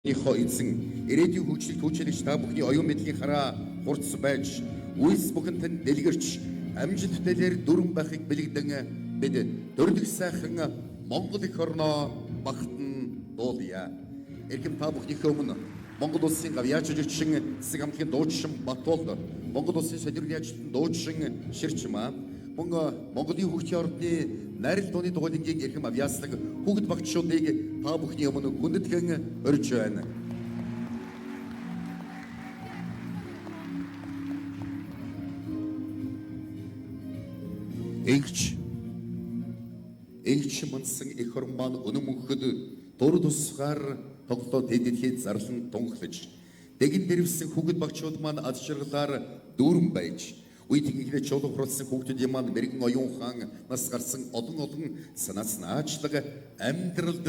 Ихо эзэн ирээдүйн хөгжлийг түүчилж та бүхний оюун мэдлэгийн хараа хурц байж үйлс бүхэнд дэлгэрч амжилт бүтээлээр дүрэн байхыг бэлэгдэн бид дөрөлх сайхан Монгол эх орноо багтан дуулъя. Эрхэм та бүхнийхээ өмнө Монгол улсын гавьяач жижигчин засаг хамтлагийн дуучин Батболд, Монгол улсын солиорын ажилтны дуучин Ширчмаа, Монголын хөгжлийн орны найрал дууны дугуйлангийн эрхэм авьяаслаг хүүхэд багтчуудыг та бүхний өмнө хүндэтгэн орж байна. Эгч мандсан эх орн маань өнөө мөнхөд дур тусгаар тоглоо тэдэдхийд зарлан тунхлаж дэгэн дэрвсэн хүүхэд багтчууд маань аз жаргалаар дүүрэн байж үе техникээр чуулга хурласан хүүхдүүдийн маань мэрэгэн оюун хаан нас гарсан олон санаац наачлаг амьдралд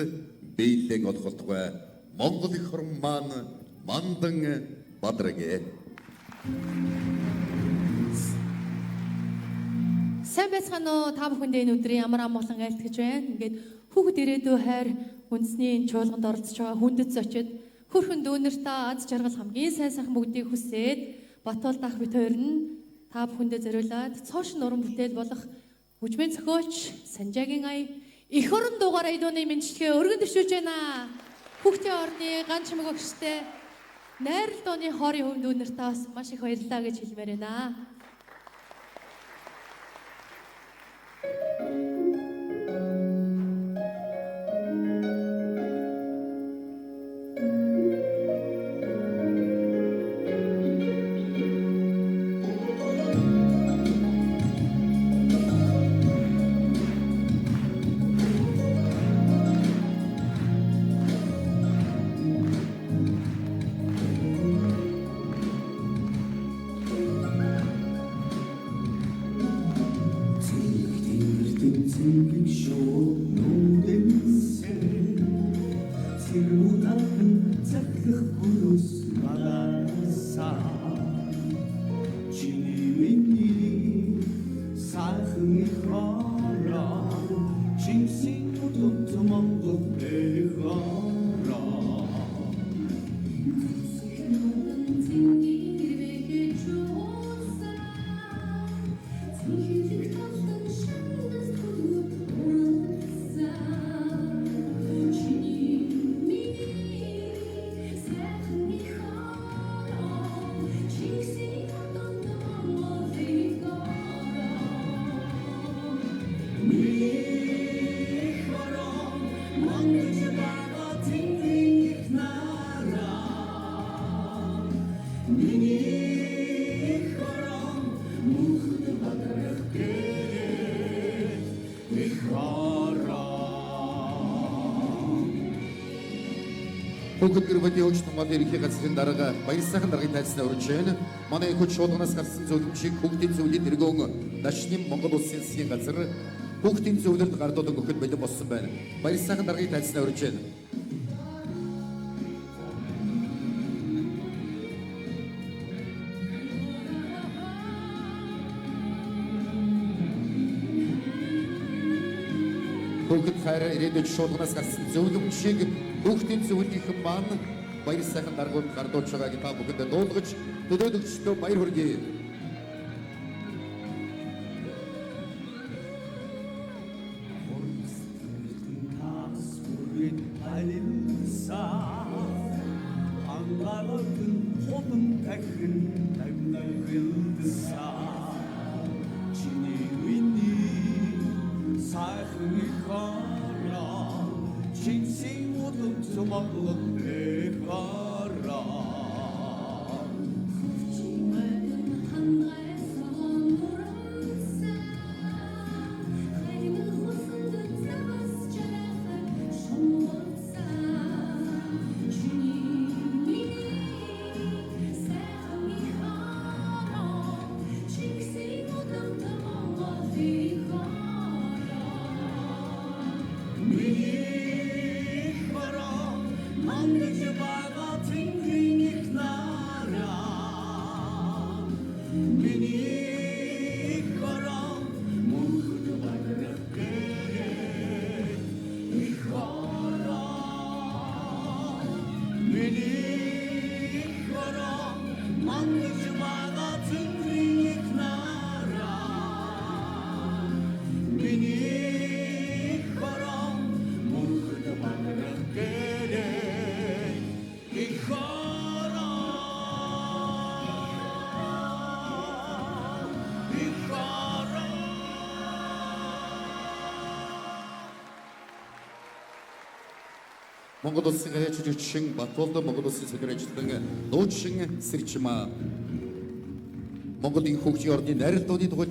биелэг олголтгой Монгол эх орн маань мандан бадраг. Сайн байцгаана уу та бүхэндээ энэ өдрийн ямар амгалан айлтгаж байна. Ингээд хүүхэд ирээдүй хайр үндэсний чуулганд оролцож байгаа хүндэт зочид хөрхөн дүүнэртээ аз жаргал хамгийн сайн бүгдийг хүсээд Батболд ах бит хоёр нь та бүхэндээ зориулаад цоошин уран бүтээл болох хөгжмийн зохиолч Санжаагийн ая эх орон дугаар айдууны мэдчилгээ өргөн төвшүүлж байна. Хүүхдийн орны ганц чимэг өгчтэй найрал дууны хоорын хүнд дүүнэртээ бас маш их баярлалаа гэж хэлмээр байна. Хүүхэд гэрбэдийн хөгжил томгоод ерөнхий газрын дарга баяр сайхан даргын тайлснаа өрж байна. Манай их чуулганаас гарсан зөвлөмжийг хүүхдийн зөвлөлийн тэргүүн Дашним Монгол улсын засгийн газар хүүхдийн зөвлөлд гардуулан өгөхөд бэлэн болсон байна. Баяр сайхан даргын тайлснаа өрж байна. Хүүхэд хайраа ирээдүйд чуулганаас гарсан зөвлөмжийг хүүхдийн зөвлөлийнхэн маань баяр сайхан даргууд гардуулж байгааг та бүхэнд дуулгаж төлөөлөгчдөө баяр хүргэе. Монгол улсын хаяч жүжигчин Батболд Монгол улсын солиор ажилладан дуучин Сэрчмаа Монголын хөгжлийн орны найрал дууны тухайд